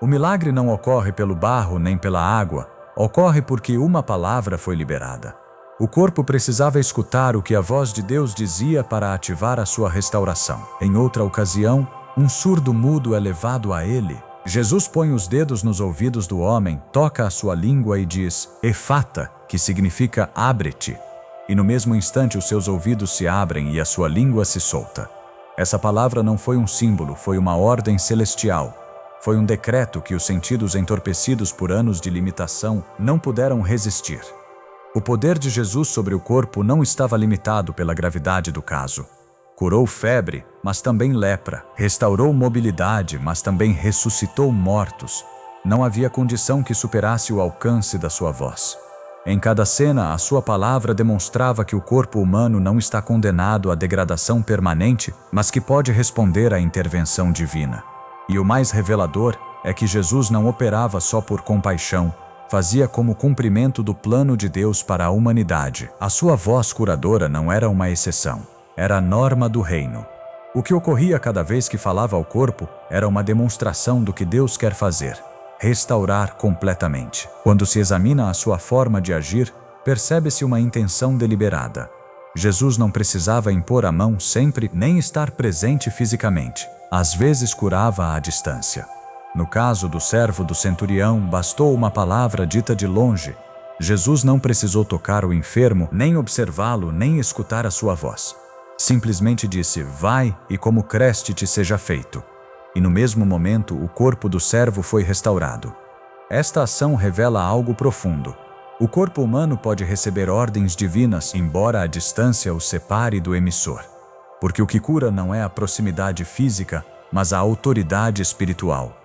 O milagre não ocorre pelo barro nem pela água, ocorre porque uma palavra foi liberada. O corpo precisava escutar o que a voz de Deus dizia para ativar a sua restauração. Em outra ocasião, um surdo mudo é levado a ele. Jesus põe os dedos nos ouvidos do homem, toca a sua língua e diz: Efata, que significa abre-te. E no mesmo instante os seus ouvidos se abrem e a sua língua se solta. Essa palavra não foi um símbolo, foi uma ordem celestial. Foi um decreto que os sentidos entorpecidos por anos de limitação não puderam resistir. O poder de Jesus sobre o corpo não estava limitado pela gravidade do caso. Curou febre, mas também lepra. Restaurou mobilidade, mas também ressuscitou mortos. Não havia condição que superasse o alcance da sua voz. Em cada cena, a sua palavra demonstrava que o corpo humano não está condenado à degradação permanente, mas que pode responder à intervenção divina. E o mais revelador é que Jesus não operava só por compaixão, fazia como cumprimento do plano de Deus para a humanidade. A sua voz curadora não era uma exceção, era a norma do reino. O que ocorria cada vez que falava ao corpo era uma demonstração do que Deus quer fazer: restaurar completamente. Quando se examina a sua forma de agir, percebe-se uma intenção deliberada. Jesus não precisava impor a mão sempre, nem estar presente fisicamente. Às vezes curava à distância. No caso do servo do centurião, bastou uma palavra dita de longe. Jesus não precisou tocar o enfermo, nem observá-lo, nem escutar a sua voz. Simplesmente disse: vai, e como creste te seja feito. E no mesmo momento o corpo do servo foi restaurado. Esta ação revela algo profundo. O corpo humano pode receber ordens divinas, embora a distância o separe do emissor. Porque o que cura não é a proximidade física, mas a autoridade espiritual.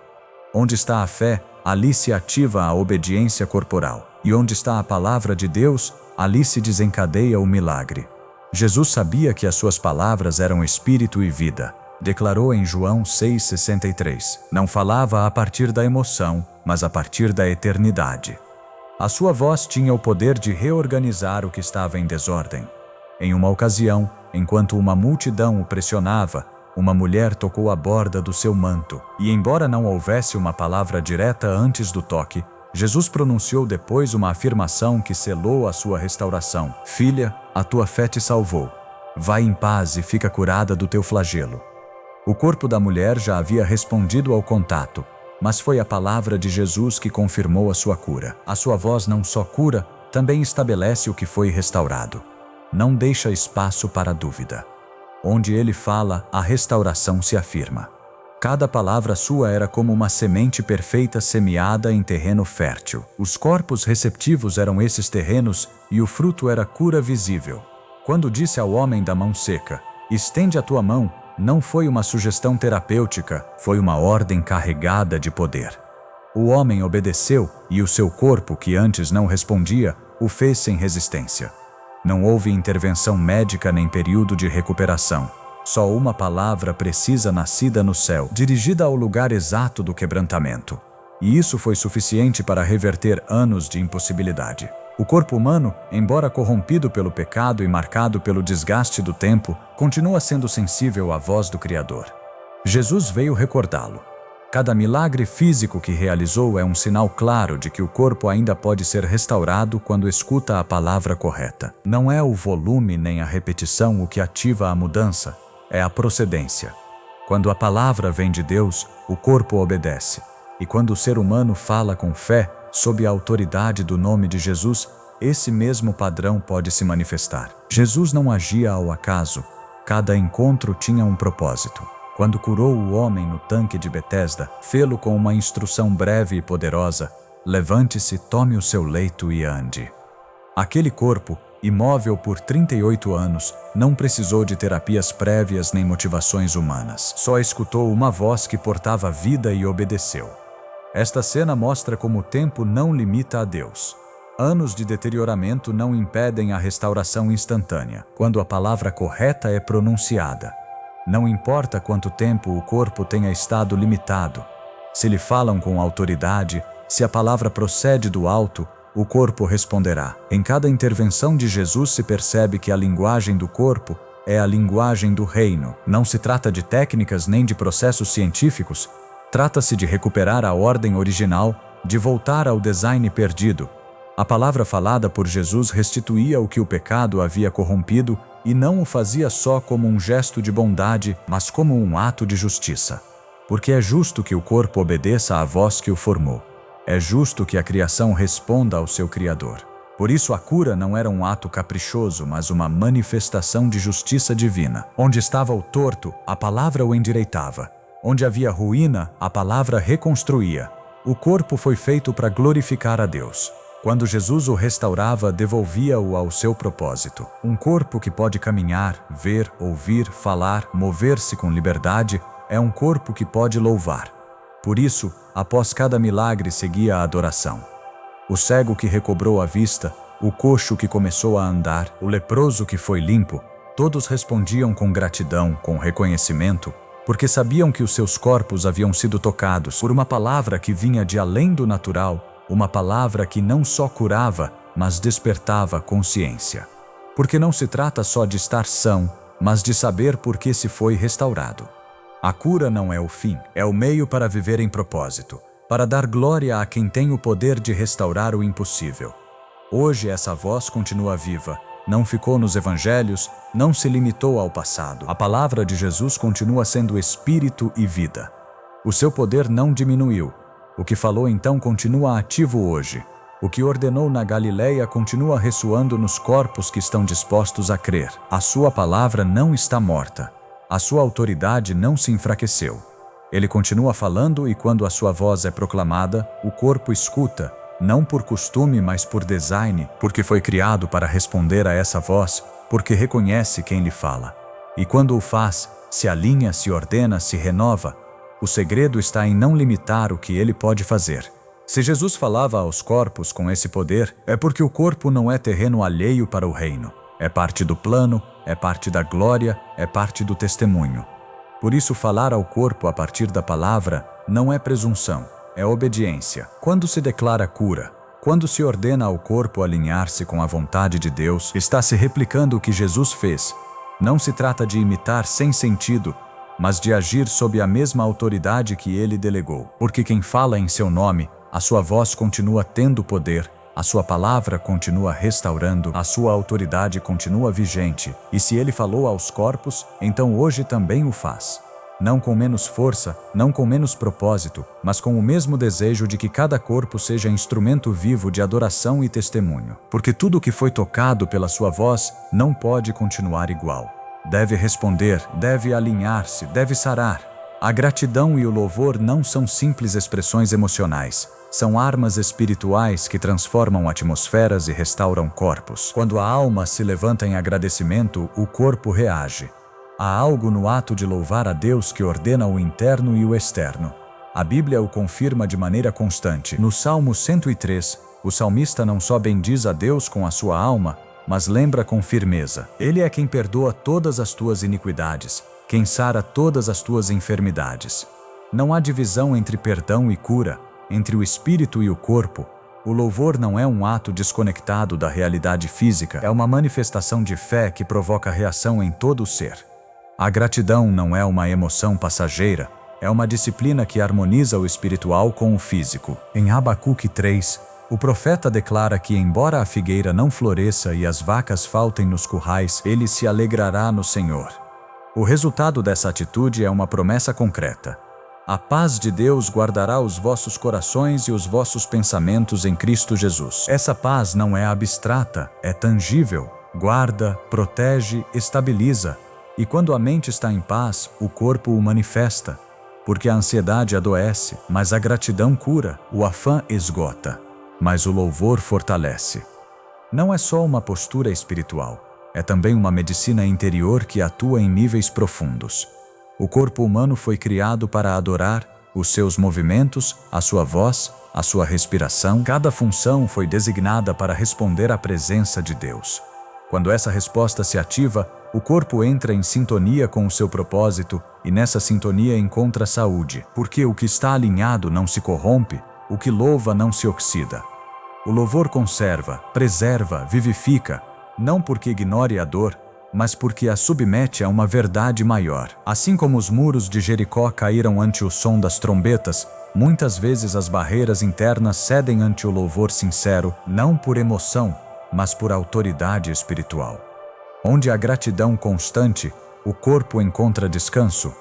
Onde está a fé, ali se ativa a obediência corporal. E onde está a palavra de Deus, ali se desencadeia o milagre. Jesus sabia que as suas palavras eram espírito e vida. Declarou em João 6,63. Não falava a partir da emoção, mas a partir da eternidade. A sua voz tinha o poder de reorganizar o que estava em desordem. Em uma ocasião, enquanto uma multidão o pressionava, uma mulher tocou a borda do seu manto, e embora não houvesse uma palavra direta antes do toque, Jesus pronunciou depois uma afirmação que selou a sua restauração: Filha, a tua fé te salvou. Vai em paz e fica curada do teu flagelo. O corpo da mulher já havia respondido ao contato, mas foi a palavra de Jesus que confirmou a sua cura. A sua voz não só cura, também estabelece o que foi restaurado. Não deixa espaço para dúvida. Onde ele fala, a restauração se afirma. Cada palavra sua era como uma semente perfeita semeada em terreno fértil. Os corpos receptivos eram esses terrenos e o fruto era cura visível. Quando disse ao homem da mão seca: estende a tua mão, não foi uma sugestão terapêutica, foi uma ordem carregada de poder. O homem obedeceu e o seu corpo, que antes não respondia, o fez sem resistência. Não houve intervenção médica nem período de recuperação. Só uma palavra precisa nascida no céu, dirigida ao lugar exato do quebrantamento. E isso foi suficiente para reverter anos de impossibilidade. O corpo humano, embora corrompido pelo pecado e marcado pelo desgaste do tempo, continua sendo sensível à voz do Criador. Jesus veio recordá-lo. Cada milagre físico que realizou é um sinal claro de que o corpo ainda pode ser restaurado quando escuta a palavra correta. Não é o volume nem a repetição o que ativa a mudança, é a procedência. Quando a palavra vem de Deus, o corpo obedece. E quando o ser humano fala com fé, sob a autoridade do nome de Jesus, esse mesmo padrão pode se manifestar. Jesus não agia ao acaso, cada encontro tinha um propósito. Quando curou o homem no tanque de Betesda, fê-lo com uma instrução breve e poderosa: levante-se, tome o seu leito e ande. Aquele corpo, imóvel por 38 anos, não precisou de terapias prévias nem motivações humanas. Só escutou uma voz que portava vida e obedeceu. Esta cena mostra como o tempo não limita a Deus. Anos de deterioramento não impedem a restauração instantânea, quando a palavra correta é pronunciada. Não importa quanto tempo o corpo tenha estado limitado. Se lhe falam com autoridade, se a palavra procede do alto, o corpo responderá. Em cada intervenção de Jesus se percebe que a linguagem do corpo é a linguagem do reino. Não se trata de técnicas nem de processos científicos. Trata-se de recuperar a ordem original, de voltar ao design perdido. A palavra falada por Jesus restituía o que o pecado havia corrompido e não o fazia só como um gesto de bondade, mas como um ato de justiça. Porque é justo que o corpo obedeça à voz que o formou. É justo que a criação responda ao seu Criador. Por isso a cura não era um ato caprichoso, mas uma manifestação de justiça divina. Onde estava o torto, a palavra o endireitava. Onde havia ruína, a palavra reconstruía. O corpo foi feito para glorificar a Deus. Quando Jesus o restaurava, devolvia-o ao seu propósito. Um corpo que pode caminhar, ver, ouvir, falar, mover-se com liberdade, é um corpo que pode louvar. Por isso, após cada milagre seguia a adoração. O cego que recobrou a vista, o coxo que começou a andar, o leproso que foi limpo, todos respondiam com gratidão, com reconhecimento, porque sabiam que os seus corpos haviam sido tocados por uma palavra que vinha de além do natural, uma palavra que não só curava, mas despertava consciência. Porque não se trata só de estar são, mas de saber por que se foi restaurado. A cura não é o fim, é o meio para viver em propósito, para dar glória a quem tem o poder de restaurar o impossível. Hoje essa voz continua viva, não ficou nos evangelhos, não se limitou ao passado. A palavra de Jesus continua sendo espírito e vida. O seu poder não diminuiu. O que falou então continua ativo hoje. O que ordenou na Galileia continua ressoando nos corpos que estão dispostos a crer. A sua palavra não está morta. A sua autoridade não se enfraqueceu. Ele continua falando e quando a sua voz é proclamada, o corpo escuta, não por costume, mas por design, porque foi criado para responder a essa voz, porque reconhece quem lhe fala. E quando o faz, se alinha, se ordena, se renova. O segredo está em não limitar o que ele pode fazer. Se Jesus falava aos corpos com esse poder, é porque o corpo não é terreno alheio para o reino. É parte do plano, é parte da glória, é parte do testemunho. Por isso, falar ao corpo a partir da palavra não é presunção, é obediência. Quando se declara cura, quando se ordena ao corpo alinhar-se com a vontade de Deus, está se replicando o que Jesus fez. Não se trata de imitar sem sentido, mas de agir sob a mesma autoridade que ele delegou. Porque quem fala em seu nome, a sua voz continua tendo poder, a sua palavra continua restaurando, a sua autoridade continua vigente. E se ele falou aos corpos, então hoje também o faz. Não com menos força, não com menos propósito, mas com o mesmo desejo de que cada corpo seja instrumento vivo de adoração e testemunho. Porque tudo que foi tocado pela sua voz não pode continuar igual. Deve responder, deve alinhar-se, deve sarar. A gratidão e o louvor não são simples expressões emocionais. São armas espirituais que transformam atmosferas e restauram corpos. Quando a alma se levanta em agradecimento, o corpo reage. Há algo no ato de louvar a Deus que ordena o interno e o externo. A Bíblia o confirma de maneira constante. No Salmo 103, o salmista não só bendiz a Deus com a sua alma, mas lembra com firmeza. Ele é quem perdoa todas as tuas iniquidades, quem sara todas as tuas enfermidades. Não há divisão entre perdão e cura, entre o espírito e o corpo. O louvor não é um ato desconectado da realidade física, é uma manifestação de fé que provoca reação em todo o ser. A gratidão não é uma emoção passageira, é uma disciplina que harmoniza o espiritual com o físico. Em Abacuque 3, o profeta declara que, embora a figueira não floresça e as vacas faltem nos currais, ele se alegrará no Senhor. O resultado dessa atitude é uma promessa concreta. A paz de Deus guardará os vossos corações e os vossos pensamentos em Cristo Jesus. Essa paz não é abstrata, é tangível. Guarda, protege, estabiliza. E quando a mente está em paz, o corpo o manifesta. Porque a ansiedade adoece, mas a gratidão cura, o afã esgota, mas o louvor fortalece. Não é só uma postura espiritual, é também uma medicina interior que atua em níveis profundos. O corpo humano foi criado para adorar, os seus movimentos, a sua voz, a sua respiração, cada função foi designada para responder à presença de Deus. Quando essa resposta se ativa, o corpo entra em sintonia com o seu propósito e nessa sintonia encontra saúde, porque o que está alinhado não se corrompe, o que louva não se oxida. O louvor conserva, preserva, vivifica, não porque ignore a dor, mas porque a submete a uma verdade maior. Assim como os muros de Jericó caíram ante o som das trombetas, muitas vezes as barreiras internas cedem ante o louvor sincero, não por emoção, mas por autoridade espiritual. Onde há gratidão constante, o corpo encontra descanso.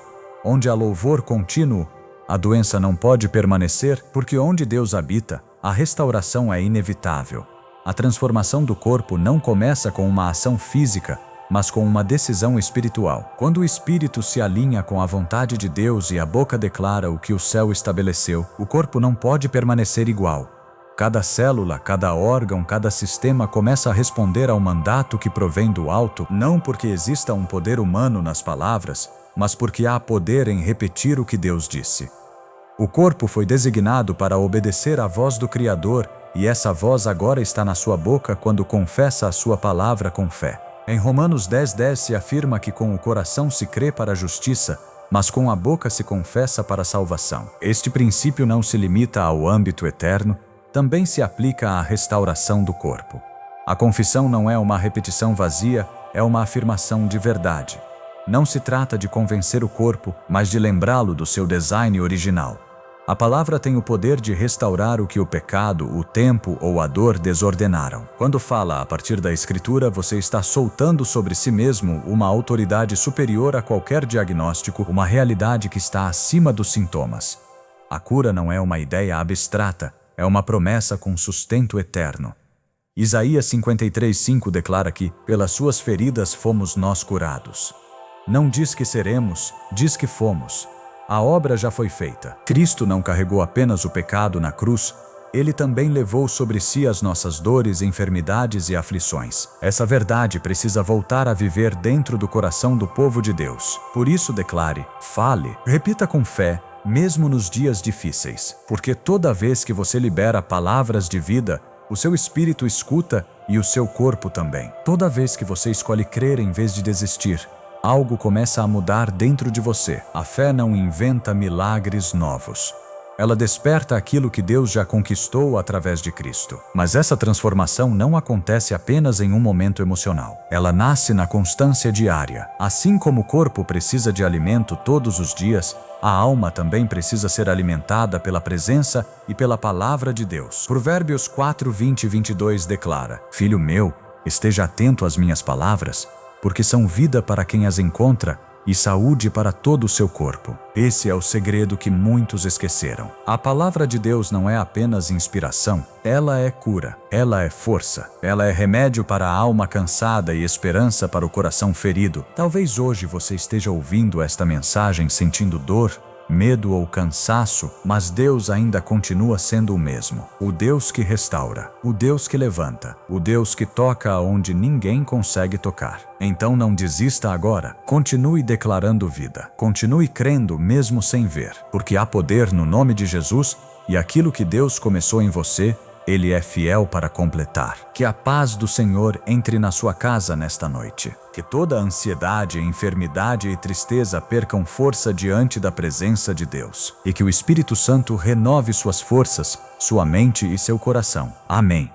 Onde há louvor contínuo, a doença não pode permanecer, porque onde Deus habita, a restauração é inevitável. A transformação do corpo não começa com uma ação física, mas com uma decisão espiritual. Quando o espírito se alinha com a vontade de Deus e a boca declara o que o céu estabeleceu, o corpo não pode permanecer igual. Cada célula, cada órgão, cada sistema começa a responder ao mandato que provém do alto, não porque exista um poder humano nas palavras, mas porque há poder em repetir o que Deus disse. O corpo foi designado para obedecer à voz do Criador, e essa voz agora está na sua boca quando confessa a sua palavra com fé. Em Romanos 10:10 se afirma que com o coração se crê para a justiça, mas com a boca se confessa para a salvação. Este princípio não se limita ao âmbito eterno, também se aplica à restauração do corpo. A confissão não é uma repetição vazia, é uma afirmação de verdade. Não se trata de convencer o corpo, mas de lembrá-lo do seu design original. A palavra tem o poder de restaurar o que o pecado, o tempo ou a dor desordenaram. Quando fala a partir da Escritura, você está soltando sobre si mesmo uma autoridade superior a qualquer diagnóstico, uma realidade que está acima dos sintomas. A cura não é uma ideia abstrata, é uma promessa com sustento eterno. Isaías 53:5 declara que, pelas suas feridas fomos nós curados. Não diz que seremos, diz que fomos. A obra já foi feita. Cristo não carregou apenas o pecado na cruz, Ele também levou sobre si as nossas dores, enfermidades e aflições. Essa verdade precisa voltar a viver dentro do coração do povo de Deus. Por isso declare, fale, repita com fé, mesmo nos dias difíceis. Porque toda vez que você libera palavras de vida, o seu espírito escuta e o seu corpo também. Toda vez que você escolhe crer em vez de desistir, algo começa a mudar dentro de você. A fé não inventa milagres novos. Ela desperta aquilo que Deus já conquistou através de Cristo. Mas essa transformação não acontece apenas em um momento emocional. Ela nasce na constância diária. Assim como o corpo precisa de alimento todos os dias, a alma também precisa ser alimentada pela presença e pela palavra de Deus. Provérbios 4:20 e 22 declara: Filho meu, esteja atento às minhas palavras, porque são vida para quem as encontra e saúde para todo o seu corpo. Esse é o segredo que muitos esqueceram. A palavra de Deus não é apenas inspiração, ela é cura, ela é força, ela é remédio para a alma cansada e esperança para o coração ferido. Talvez hoje você esteja ouvindo esta mensagem sentindo dor, medo ou cansaço, mas Deus ainda continua sendo o mesmo. O Deus que restaura, o Deus que levanta, o Deus que toca aonde ninguém consegue tocar. Então não desista agora. Continue declarando vida. Continue crendo mesmo sem ver, porque há poder no nome de Jesus e aquilo que Deus começou em você, Ele é fiel para completar. Que a paz do Senhor entre na sua casa nesta noite. Que toda ansiedade, enfermidade e tristeza percam força diante da presença de Deus. E que o Espírito Santo renove suas forças, sua mente e seu coração. Amém.